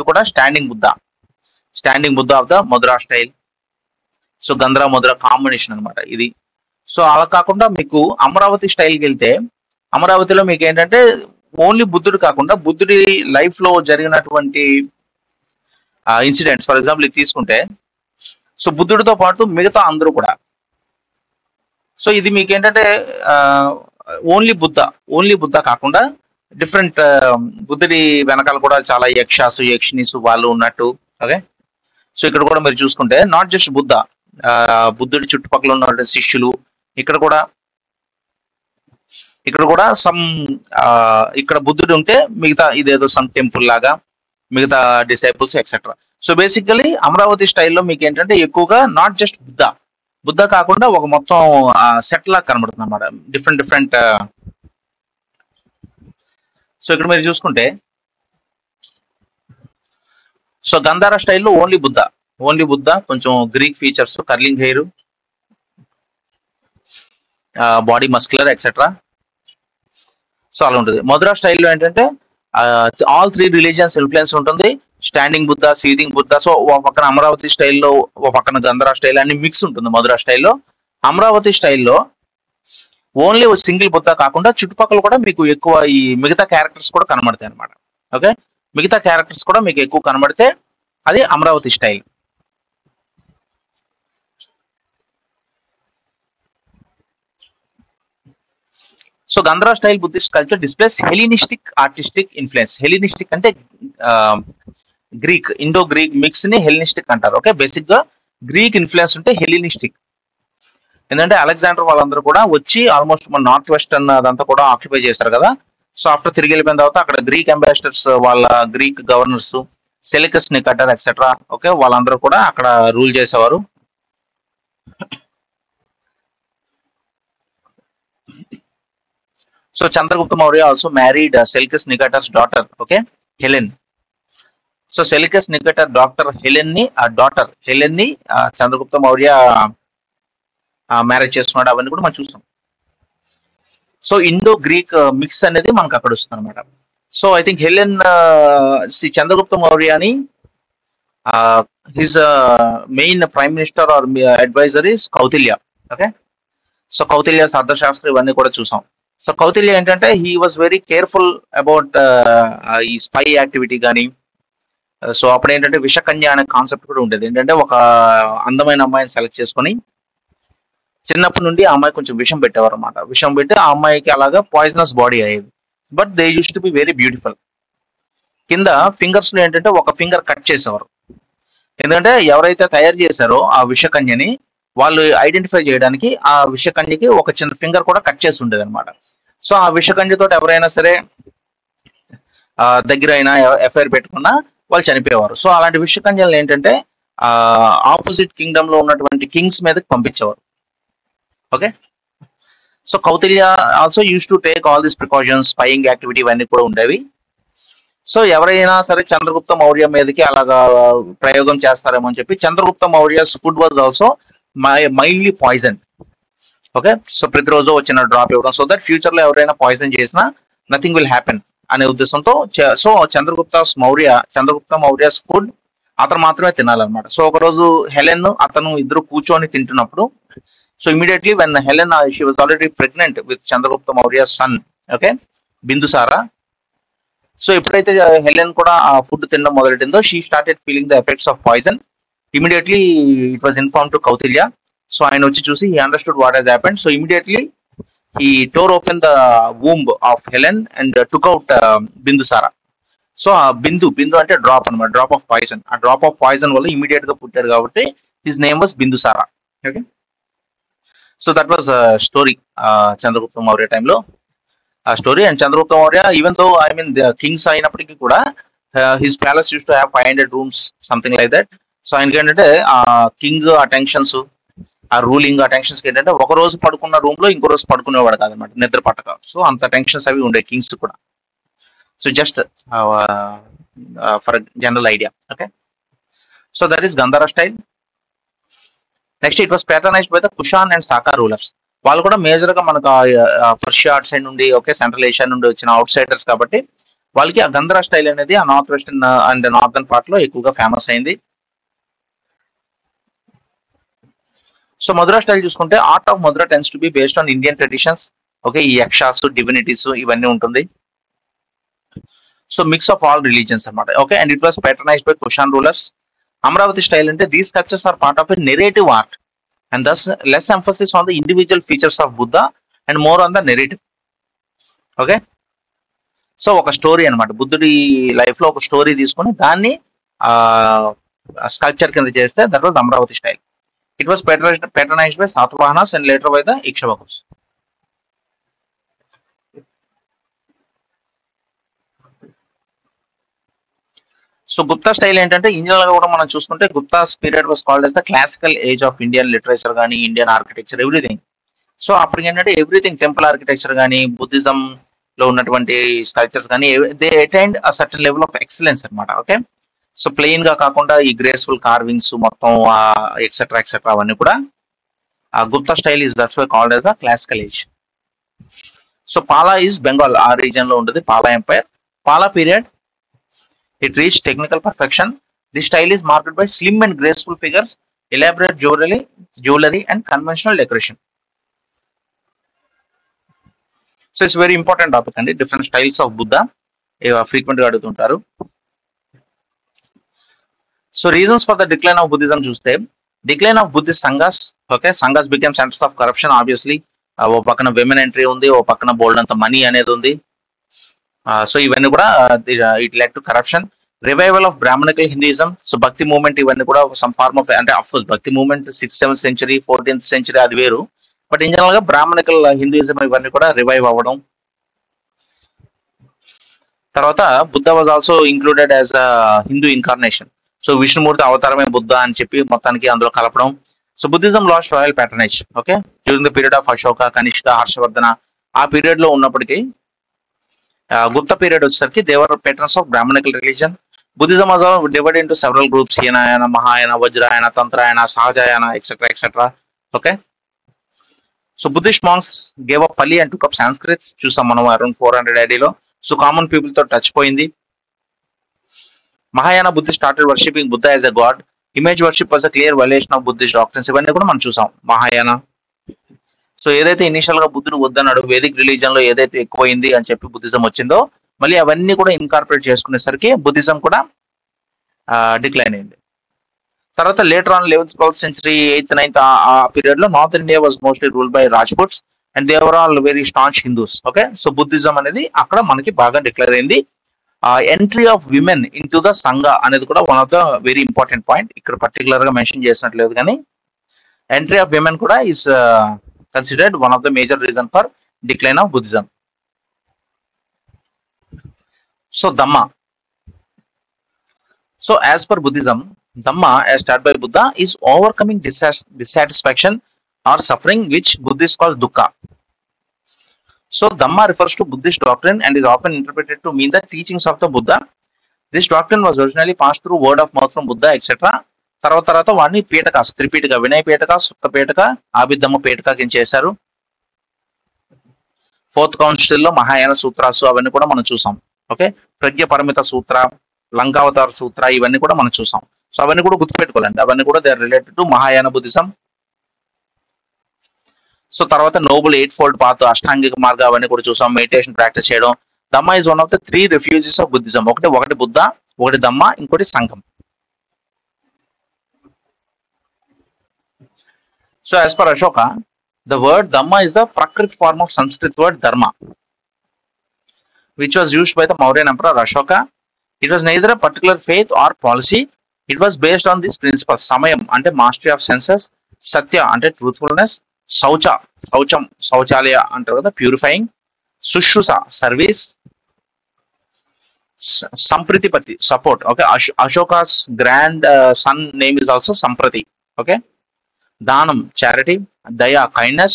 కూడా standing Buddha of the Mathura style. So Gandhara Mathura combination అనమాట ఇది. సో అలా కాకుండా మీకు అమరావతి స్టైల్కి వెళ్తే, అమరావతిలో మీకు ఏంటంటే ఓన్లీ బుద్ధుడు కాకుండా బుద్ధుడి లైఫ్ లో జరిగినటువంటి ఇన్సిడెంట్స్, ఫర్ ఎగ్జాంపుల్ ఇది తీసుకుంటే, సో బుద్ధుడితో పాటు మిగతా అందరూ కూడా, సో ఇది మీకు ఏంటంటే ఓన్లీ బుద్ధ కాకుండా డిఫరెంట్ బుద్ధుడి వెనకాల కూడా చాలా యక్షినీస్ వాళ్ళు ఉన్నట్టు. ఓకే, సో ఇక్కడ కూడా మీరు చూసుకుంటే నాట్ జస్ట్ బుద్ధుడి చుట్టుపక్కల ఉన్న శిష్యులు, ఇక్కడ కూడా సమ్ ఇక్కడ బుద్ధుడు ఉంటే మిగతా ఇదేదో సమ్ టెంపుల్ లాగా మిగతా disciples etcetera. So basically Amaravati స్టైల్లో మీకు ఏంటంటే ఎక్కువగా నాట్ జస్ట్ బుద్ధ కాకుండా ఒక మొత్తం సెట్ లాగా కనబడుతుంది అన్నమాట, డిఫరెంట్. సో ఇక్కడ మీరు చూసుకుంటే, సో గంధారా స్టైల్లో ఓన్లీ బుద్ధ, కొంచెం Greek features, curling hair, body muscular etcetera. So అలా ఉంటుంది. మధురా స్టైల్లో ఏంటంటే ఆల్ 3 రిలీజియన్స్ ఇన్ఫ్లుయెన్స్ ఉంటుంది. Standing Buddha, seating Buddha. So ఒక పక్కన అమరావతి స్టైల్లో, ఒక పక్కన గంధరా స్టైల్ అన్ని మిక్స్ ఉంటుంది మధురా స్టైల్లో. అమరావతి స్టైల్లో ఓన్లీ సింగిల్ బుద్ధ కాకుండా చుట్టుపక్కల కూడా మీకు ఎక్కువ ఈ మిగతా క్యారెక్టర్స్ కూడా కనబడతాయి అనమాట. ఓకే, మిగతా క్యారెక్టర్స్ కూడా మీకు ఎక్కువ కనబడితే అది Amaravati style. So Gandhara style Buddhist culture displays Hellenistic artistic influence. Hellenistic అంటే ఇండో గ్రీక్ మిక్స్ ని హెలినిస్టిక్ అంటారు. ఓకే, బేసిక్ గా గ్రీక్ ఇన్ఫ్లుయెన్స్ ఉంటే హెలినిస్టిక్. ఎందుకంటే అలెగ్జాండర్ వాళ్ళందరూ కూడా వచ్చి ఆల్మోస్ట్ మన నార్త్ వెస్టర్న్ అదంతా కూడా ఆక్యుపై చేశారు కదా. సో ఆఫ్టర్ తిరిగి వెళ్ళిపోయిన తర్వాత అక్కడ గ్రీక్ అంబాసిడర్స్, వాళ్ళ Greek governors, Seleucus Nicator etcetera, okay, వాళ్ళందరూ కూడా అక్కడ రూల్ చేసేవారు. So Chandragupta Maurya also married Seleucus Nicator's daughter, okay, Helen. So Seleucus Nicator daughter Helen ని చంద్రగుప్త మౌర్య మ్యారేజ్ చేసుకున్నాడు. అవన్నీ కూడా మనం చూస్తాం. సో ఇండో గ్రీక్ మిక్స్ అనేది మనకు అక్కడ వస్తుంది అనమాట. So I think Helen Chandragupta Maurya అని his main prime minister or adviser is Kautilya. Okay, so Kautilya Arthashastra ఇవన్నీ కూడా చూసాం. సో కౌటిల్య ఏంటంటే he was very careful about ఈ స్పై యాక్టివిటీ కానీ. సో అప్పుడు ఏంటంటే విషకన్య అనే కాన్సెప్ట్ కూడా ఉండేది. ఏంటంటే ఒక అందమైన అమ్మాయిని సెలెక్ట్ చేసుకొని చిన్నప్పటి నుండి ఆ అమ్మాయి కొంచెం విషం పెట్టేవారు అనమాట. విషం పెట్టి ఆ అమ్మాయికి అలాగా పాయిజనస్ బాడీ అయ్యేది. But they use to be very beautiful. కింద ఫింగర్స్ లో ఏంటంటే ఒక ఫింగర్ కట్ చేసేవారు. ఎందుకంటే ఎవరైతే తయారు చేశారో ఆ విషకన్యని వాళ్ళు ఐడెంటిఫై చేయడానికి ఆ విషకన్యకి ఒక చిన్న ఫింగర్ కూడా కట్ చేసి ఉండేది అనమాట. సో ఆ విషకన్యతో ఎవరైనా సరే దగ్గర అయినా ఎఫ్ఐఆర్ పెట్టుకున్నా వాళ్ళు చనిపోయేవారు. సో అలాంటి విషకన్యలు ఏంటంటే ఆపోజిట్ కింగ్డమ్ లో ఉన్నటువంటి కింగ్స్ మీదకి పంపించేవారు. Okay, so Kautilya also use to take all this precautions, spying activity ఇవన్నీ కూడా ఉండేవి. సో ఎవరైనా సరే చంద్రగుప్త మౌర్య మీదకి అలాగా ప్రయోగం చేస్తారేమో అని చెప్పి Chandragupta Maurya's food was also mildly poison. Okay, so ప్రతిరోజు వచ్చిన డ్రాప్ ఇవ్వడం, సో దట్ ఫ్యూచర్ లో ఎవరైనా పాయిజన్ చేసినా నథింగ్ విల్ హ్యాపెన్ అనే ఉద్దేశంతో సో చంద్రగుప్త మౌర్యస్ ఫుడ్ అతను మాత్రమే తినాలన్నమాట. సో ఒక రోజు హెలెన్ అతను ఇద్దరు కూర్చొని తింటున్నప్పుడు, so immediately when Helen she was already pregnant with Chandragupta Maurya son, okay, Bindusara. So ఎప్పుడైతే హెలెన్ కూడా ఆ ఫుడ్ తినడం మొదలెట్టిందో, she started feeling the effects of poison. Immediately it was inform to Kautilya. So ఆయన వచ్చి చూసి he understood what has happened. So immediately he tore open the womb of Helen and took out Bindusara. So ఆ బిందు అంటే డ్రాప్ అనమాట, డ్రాప్ ఆఫ్ పాయిజన్. ఆ డ్రాప్ ఆఫ్ పాయిజన్ వల్ల ఇమీడియట్ గా పుట్టాడు కాబట్టి his name was Bindusara. Okay, so that was story Chandragupta Maurya టైంలో ఆ story. And Chandragupta Maurya even though I mean Kings అయినప్పటికీ కూడా his palace use to have 500 rooms something like that. So ఆయనకి ఏంటంటే ఆ కింగ్ అటెన్షన్స్, ఆ రూలింగ్ అటెన్షన్స్ ఏంటంటే ఒక రోజు పడుకున్న రూమ్ లో ఇంకో రోజు పడుకునేవాడు కాదనమాట, నిద్ర పట్టక. సో అంత టెన్షన్స్ అవి ఉండే కింగ్స్ కూడా. So just for general idea. Okay, so that is Gandhara style. Next it was patronized by the Kushan and Saka rulers. వాళ్ళు కూడా మేజర్ గా మనకు పర్షియా అవుట్ సైడ్ నుండి, ఓకే, సెంట్రల్ ఏషియా నుండి వచ్చిన అవుట్ సైడర్స్ కాబట్టి వాళ్ళకి ఆ గంధార స్టైల్ అనేది ఆ north western and northern part లో ఎక్కువగా ఫేమస్ అయింది. సో మధుర స్టైల్ చూసుకుంటే art of Mathura tends to be based on Indian traditions. Okay, ఈ యక్షాస్, డివినిటీస్ ఇవన్నీ ఉంటుంది. So mix of all religions అనమాట. Okay, and it was patronized by Kushan rulers. Amaravati style అంటే these cultures are part of a narrative art and thus less emphasis on the individual features of Buddha and more on the narrative. Okay, so ఒక స్టోరీ అనమాట, బుద్ధుడి లైఫ్ లో ఒక స్టోరీ తీసుకొని దాన్ని స్కల్ప్చర్ కింద చేస్తే that was Amaravati style. It was patronized by Satavahanas and later by the Ikshvakus. So Gupta style ఏంటంటే ఇంజనీర్ గా కూడా మనం చూసుకుంటే Guptas period was called as the classical age of Indian literature కానీ ఇండియన్ ఆర్కిటెక్చర్ ఎవ్రీథింగ్. సో అప్పుడు ఏంటంటే ఎవ్రీథింగ్ టెంపుల్ ఆర్కిటెక్చర్ కానీ బుద్ధిజం లో ఉన్నటువంటి స్కల్ప్చర్స్ కానీ they attained a certain level of excellence అనమాట. ఓకే, సో ప్లెయిన్ గా కాకుండా ఈ గ్రేస్ఫుల్ కార్వింగ్స్ మొత్తం ఎక్సెట్రా ఎక్సెట్రా అవన్నీ కూడా Gupta style is that's why called as the classical age. So Pala is Bengal, ఆ రీజియన్ లో ఉంటుంది Pala empire. Pala period it reached technical perfection. This style is marked by slim and graceful figures, elaborate jewelry and conventional decoration. So it's very important topic and different styles of Buddha frequently aduguntaru. So reasons for the decline of Buddhism చూస్తే decline of Buddhist sanghas. Okay, sanghas became centers of corruption obviously. ఓ పక్కన women entry ఉంది, ఓ పక్కన బోల్డ్ అంత మనీ అనేది ఉంది. సో ఇవన్నీ కూడా it led to corruption. Revival of Brahmanical Hinduism. So bhakti movement ఇవన్నీ కూడా సమ్ ఫార్మ్ ఆఫ్, అంటే of course bhakti movement 6th 7th century 14th century అది వేరు, బట్ ఇన్ జనరల్ గా బ్రాహ్మణికల్ హిందూయిజం ఇవన్నీ కూడా రివైవ్ అవ్వడం. తర్వాత Buddha was also included as a Hindu incarnation. So విష్ణుమూర్తి అవతారమే బుద్ధ అని చెప్పి మొత్తానికి అందులో కలపడం. So Buddhism lost royal patronage. Okay, during the period of Ashoka, Kanishka, Harshavardhana ఆ పీరియడ్ లో ఉన్నప్పటికీ Gupta period వచ్చేసరికి they were patrons of Brahmanical religion. Buddhism was divided into several groups: Hinayana, Mahayana, Vajrayana, Tantrayana, Sahajayana, etc. etc. Okay. So Buddhist monks gave up Pali and took up Sanskrit. చూసాం మనం around 400 AD లో. సో కామన్ పీపుల్ తో టచ్ పోయింది. Mahayana Buddhists started worshipping Buddha as a god. Image worship was a clear violation of Buddhist doctrines. ఇవన్నీ కూడా మనం చూసాం మహాయాన. సో ఏదైతే ఇనిషియల్ గా బుద్ధుడు వద్దన్నాడు, వేదిక్ రిలీజన్ లో ఏదైతే ఎక్కువైంది అని చెప్పి బుద్ధిజం వచ్చిందో మళ్ళీ అవన్నీ కూడా ఇన్కార్పొరేట్ చేసుకునేసరికి బుద్ధిజం కూడా డిక్లైన్ అయింది. తర్వాత later on 11th 12th century 8th 9th ఆ పీరియడ్ లో north India was mostly ruled by Rajputs and they were all very staunch Hindus. Okay, so Buddhism అనేది అక్కడ మనకి బాగా డిక్లేర్ అయింది. Entry of women in to the సంఘ అనేది కూడా one of the very important point. ఇక్కడ పర్టికులర్ గా మెన్షన్ చేసినట్లేదు కానీ ఎంట్రీ ఆఫ్ విమెన్ కూడా is considered one of the major reason for decline of Buddhism. So Dhamma. So as per Buddhism, Dhamma as taught by Buddha is overcoming dissatisfaction or suffering, which Buddhists call dukkha. So Dhamma refers to Buddhist doctrine and is often interpreted to mean the teachings of the Buddha this doctrine was originally pass through word of mouth from Buddha etcetera. తర్వాత వాడిని పీఠక, త్రిపీఠిక, వినయ పీఠక, సుత్త పీఠక, ఆభిధమ్మ పీఠక కింద చేశారు. 4th కౌన్సిల్లో మహాయాన సూత్రాసు అవన్నీ కూడా మనం చూసాం. ఓకే, ప్రజ్ఞ పరిమిత సూత్ర, లంకావతార సూత్ర, ఇవన్నీ కూడా మనం చూసాం. సో అవన్నీ కూడా గుర్తుపెట్టుకోవాలండి. అవన్నీ కూడా they are related to Mahayana Buddhism. So తర్వాత నోబుల్ 8-fold పాత్, అష్టాంగిక మార్గం అవన్నీ కూడా చూసాం. మెడిటేషన్ ప్రాక్టీస్ చేయడం. Dhamma is one of the 3 refugees of Buddhism. ఒకటి బుద్ధ, ఒకటి ధమ్మ, ఇంకోటి సంఘం. So as per Ashoka, the word Dhamma is the Prakrit form of Sanskrit word Dharma, which was used by the Mauryan Emperor Ashoka. It was neither a particular faith or policy. It was based on these principles: Samayam, ante mastery of senses; Satya, ante truthfulness; Saucham, Sauchalaya, ante kada purifying; Sushrusa, service; Sampratipati, support. Okay, Ashoka's grand son name is also Samprati. Okay. Dhanam, charity; Daya, kindness;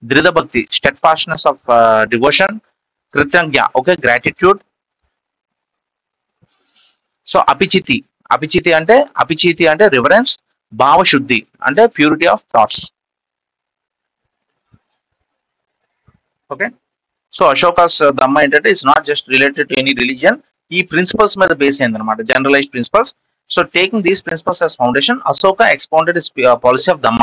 Drida Bhakti, steadfastness of devotion; Kritanyagya, okay, gratitude. So Apichiti ante reverence; Bhava Shuddhi ante purity of thoughts. Okay, so Ashoka's Dhamma entity is not just related to any religion. ఈ ప్రిన్సిపల్స్ మీద బేస్ అయింది అనమాట, generalized principles. So taking these principles as foundation, Ashoka expounded his policy of Dhamma.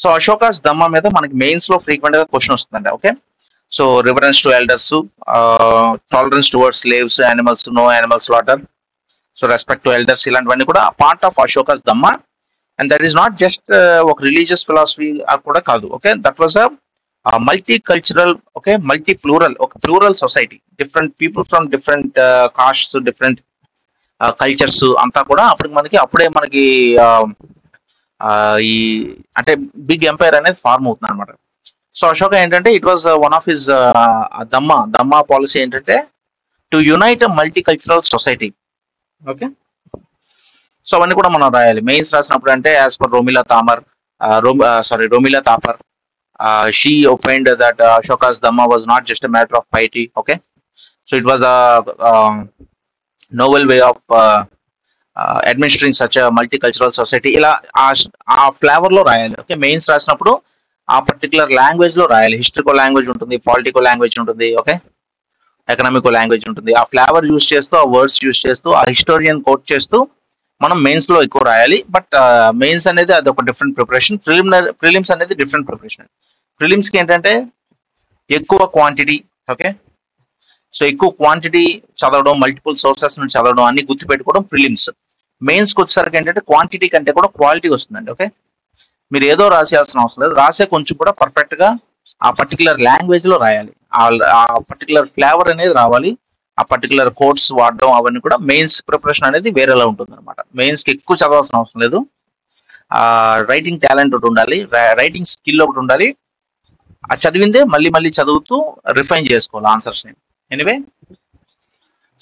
So Ashoka's Dhamma మీద మనకి మెయిన్స్ లో ఫ్రీక్వెంట్ గా క్వశ్చన్ వస్తుందండి. Okay, so reverence to elders, tolerance towards slaves, animals, no animal slaughter, so respect to elders, ఇలాంటివన్నీ కూడా part of Ashoka's Dhamma. And that is not just ఒక రిలీజియస్ ఫిలాసఫీ కూడా కాదు. Okay, that was multi cultural, okay, multi plural, ఒక plural society, different people from different castes, different cultures అంతా కూడా అప్పుడే మనకి ఈ అంటే బిగ్ ఎంపైర్ అనేది ఫార్మ్ అవుతుంది అనమాట. సో అశోక ఏంటంటే it was one of his Dhamma policy ఏంటంటే to unite multi cultural society. Okay, so అవన్నీ కూడా మనం రాయాలి. మెయిన్స్ రాసినప్పుడు అంటే as per Romila Thapar, she opined that Ashoka's Dhamma was not just a matter of piety. Okay, so it was a novel way of administering such a multicultural society. ఇలా ఆ ఫ్లేవర్ లో రాయాలి. ఓకే, మెయిన్స్ రాసినప్పుడు ఆ పర్టికులర్ లాంగ్వేజ్ లో రాయాలి. హిస్టరికల్ లాంగ్వేజ్ ఉంటుంది, పొలిటికల్ లాంగ్వేజ్ ఉంటుంది, ఓకే, ఎకనామికల్ లాంగ్వేజ్ ఉంటుంది. ఆ ఫ్లేవర్ యూజ్ చేస్తూ, ఆ వర్డ్స్ యూజ్ చేస్తూ, ఆ హిస్టోరియన్ కోట్ చేస్తూ మనం మెయిన్స్ లో ఎక్కువ రాయాలి. బట్ మెయిన్స్ అనేది అది ఒక డిఫరెంట్ ప్రిపరేషన్. ప్రిలిమ్స్ అనేది డిఫరెంట్ ప్రిపరేషన్. ప్రిలిమ్స్ కి ఏంటంటే ఎక్కువ క్వాంటిటీ. ఓకే, సో ఎక్కువ క్వాంటిటీ చదవడం, మల్టిపుల్ సోర్సెస్ నుంచి చదవడం, అన్ని గుర్తుపెట్టుకోవడం ప్రిలిమ్స్. మెయిన్స్ కి వచ్చేసరికి ఏంటంటే క్వాంటిటీ కంటే కూడా క్వాలిటీ వస్తుందండి. ఓకే, మీరు ఏదో రాసేయాల్సిన అవసరం లేదు, రాసే కొంచెం కూడా పర్ఫెక్ట్ గా ఆ పర్టికులర్ లాంగ్వేజ్ లో రాయాలి. ఆ పర్టికులర్ ఫ్లేవర్ అనేది రావాలి. ఆ పర్టికులర్ కోడ్స్ వాడడం అవన్నీ కూడా మెయిన్స్ ప్రిపరేషన్ అనేది వేరేలా ఉంటుంది అనమాట. మెయిన్స్ కి ఎక్కువ చదవాల్సిన అవసరం లేదు. రైటింగ్ టాలెంట్ ఒకటి ఉండాలి, రైటింగ్ స్కిల్ ఒకటి ఉండాలి. ఆ చదివిందే మళ్ళీ చదువుతూ రిఫైన్ చేసుకోవాలి ఆన్సర్స్ ని. Anyway,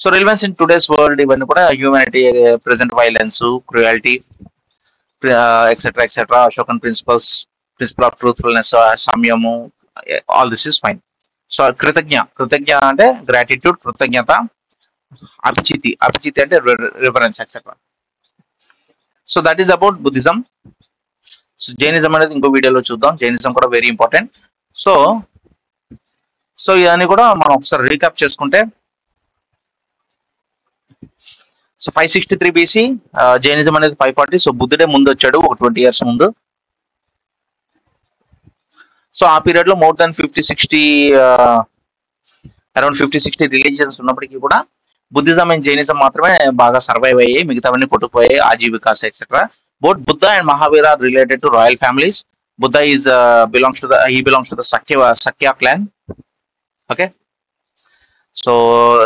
so relevance in today's world, ఇవన్నీ కూడా humanity, present violence, cruelty, etcetera, Ashokan principle of truthfulness, సంయము, all this is fine. So కృతజ్ఞ అంటే గ్రాటిట్యూడ్, కృతజ్ఞత. అభిచితి అంటే reference, etcetera. So that is about Buddhism. So Jainism అనేది ఇంకో వీడియోలో చూద్దాం. జైనిజం కూడా వెరీ ఇంపార్టెంట్. సో ఇవన్నీ కూడా మనం ఒకసారి రీక్యాప్ చేసుకుంటే, సో 563 BC, జైనిజం అనేది 540. సో బుద్ధుడే ముందు వచ్చాడు, ఒక 20 years ముందు. సో ఆ పీరియడ్ లో మోర్ దాన్ 50-60 అరౌండ్ 50-60 రిలీజియన్స్ ఉన్నప్పటికీ కూడా బుద్ధిజం అండ్ జైనిజం మాత్రమే బాగా సర్వైవ్ అయ్యాయి, మిగతావన్నీ కొట్టుకుపోయాయి, Ajivikas etcetera. Both Buddha and Mahavira are related to royal families. Buddha belongs to the Sakya clan. Okay, so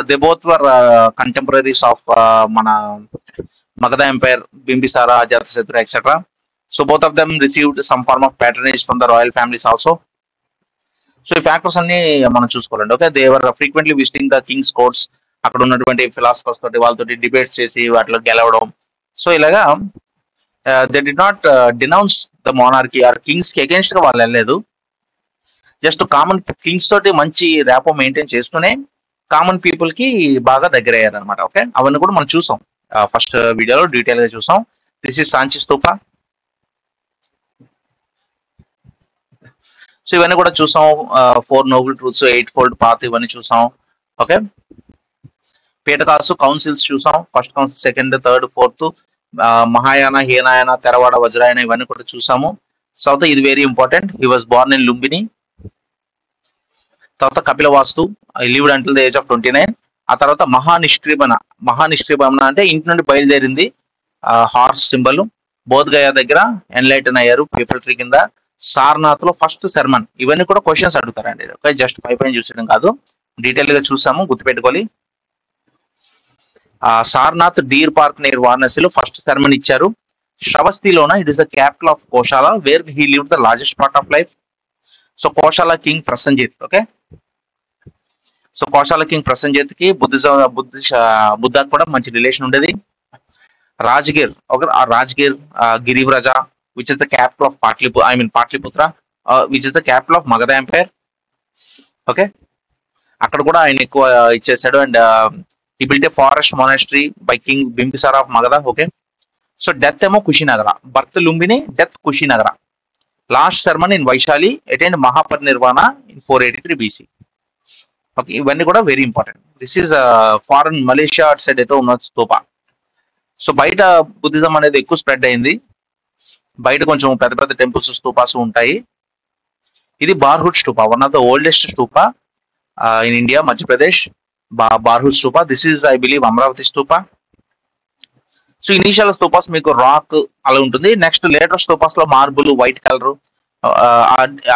they both were contemporaries of mana Magadha Empire, Bimbisara, Ajatasattu, etc. So both of them received some form of patronage from the royal families also. So ఈ ఫ్యాక్టర్స్ అన్ని మనం చూసుకోవాలండి. Okay, they were frequently visiting the Kings courts. అక్కడ ఉన్నటువంటి ఫిలాసఫర్స్ తోటి వాళ్ళతోటి డిబేట్స్ చేసి వాటిలో గెలవడం. సో ఇలాగా they did not denounce the monarchy or kings కి అగేన్స్ట్ గా వాళ్ళు వెళ్ళలేదు. జస్ట్ కామన్ కింగ్స్ తోటి మంచి ర్యాపో మెయింటైన్ చేస్తూనే కామన్ పీపుల్ కి బాగా దగ్గర అయ్యారు అనమాట. ఓకే, అవన్నీ కూడా మనం చూసాం ఫస్ట్ వీడియోలో డీటెయిల్ గా చూసాం. This is Sanchi stupa. So ఇవన్నీ కూడా చూసాం. 4 నోబుల్ ట్రూత్స్, 8 ఫోల్డ్ పాత్, ఇవన్నీ చూసాం. ఓకే, పీఠకాసు కౌన్సిల్స్ చూసాం. First council, second, third, fourth, Mahayana, Hinayana, Theravada, Vajrayana, ఇవన్నీ కూడా చూసాము. తర్వాత ఇది very important, he was born in Lumbini. తర్వాత Kapilavastu, lived until the age of 29. ఆ తర్వాత మహానిష్క్రిబన. మహానిష్క్రిబన అంటే ఇంటి నుండి బయలుదేరింది, హార్స్ సింబల్. బోధ్గయ దగ్గర ఎన్లైటన్ అయ్యారు పేపర్ 3 కింద. సారనాథ్ లో ఫస్ట్ శర్మన్. ఇవన్నీ కూడా క్వశ్చన్స్ అడుగుతారండి. ఓకే, జస్ట్ పైపైన చూసడం కాదు, డీటెయిల్ గా చూసాము, గుర్తుపెట్టుకోవాలి. సారనాథ్ డీర్ పార్క్ నియర్ వారణాసిలో ఫస్ట్ శర్మన్ ఇచ్చారు. శ్రవస్తిలోన it is the capital of Kosala, where he live the largest part of life. So Kosala king Prasenjit. Okay, so Kosala king Prasenjit కి బుద్ధ కూడా మంచి రిలేషన్ ఉండేది. Rajgir, okay, Rajgir Girivraja which is the capital of Pataliputra, which is the capital of Magadha empire. Okay, అక్కడ కూడా ఆయన ఎక్కువ ఇచ్చేసాడు. And he built a forest monastery by King Bimbisara of Magadha. Okay, so death emo Kushinagara, birth Lumbini, death Kushinagara. Last sermon in Vaishali, attained Mahaparinirvana in 483 BC. Okay, ఇవన్నీ కూడా very important. This is foreign Malaysia side అయితే ఉన్న స్తూప. సో బయట బుద్ధిజం అనేది ఎక్కువ స్ప్రెడ్ అయింది. బయట కొంచెం పెద్ద పెద్ద టెంపుల్స్, స్తూపాస్ ఉంటాయి. ఇది Bharhut stupa, one of the oldest stupa in India, Madhya Pradesh. Bharhut stupa. This is I believe Amaravati stupa. So initial stupas మీకు రాక్ అలా ఉంటుంది. నెక్స్ట్ లేటర్ స్తూపాస్ లో మార్బుల్, వైట్ కలర్,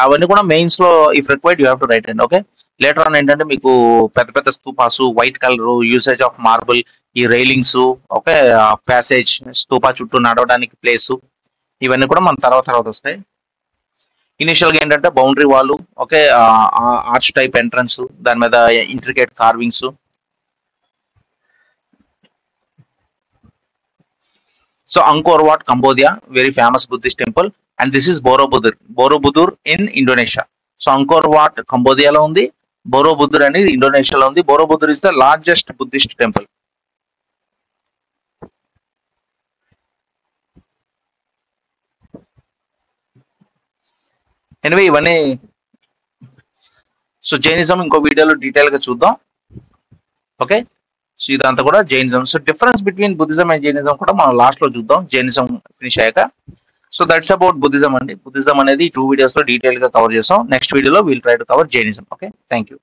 అవన్నీ కూడా మెయిన్స్ లో if required you have to right and. Okay, later on ఏంటంటే మీకు పెద్ద పెద్ద స్తూపాస్, white colour, usage of marble, ఈ రైలింగ్స్, ఓకే, ప్యాసేజ్, స్తూపా చుట్టూ నడవడానికి ప్లేస్, ఇవన్నీ కూడా మన తర్వాత వస్తాయి. ఇనిషియల్ గా ఏంటంటే boundary wall, okay, arch type entrance, దాని మీద intricate carvings. So Angkor Wat, Cambodia, very famous Buddhist temple. And this is Borobudur in Indonesia. So Angkor Wat కంబోడియాలో ఉంది, బోరోబుదుర్ అనేది ఇండోనేషియాలో ఉంది. Borobudur is the largest Buddhist temple. Anyway ఇవన్నీ. సో జైనిజం ఇంకో వీడియోలో డీటెయిల్ గా చూద్దాం. ఓకే, సో ఇదంతా కూడా Jainism. So difference between Buddhism and Jainism కూడా మనం లాస్ట్ లో చూద్దాం, జైనిజం ఫినిష్ అయ్యాక. సో దట్స్ అబౌట్ బుద్ధిజం అండి. బుద్ధిజం అనేది 2 వీడియోస్ లో డీటెయిల్ గా కవర్ చేసాం. నెక్స్ట్ వీడియోలో will try to cover Jainism. Okay, thank you.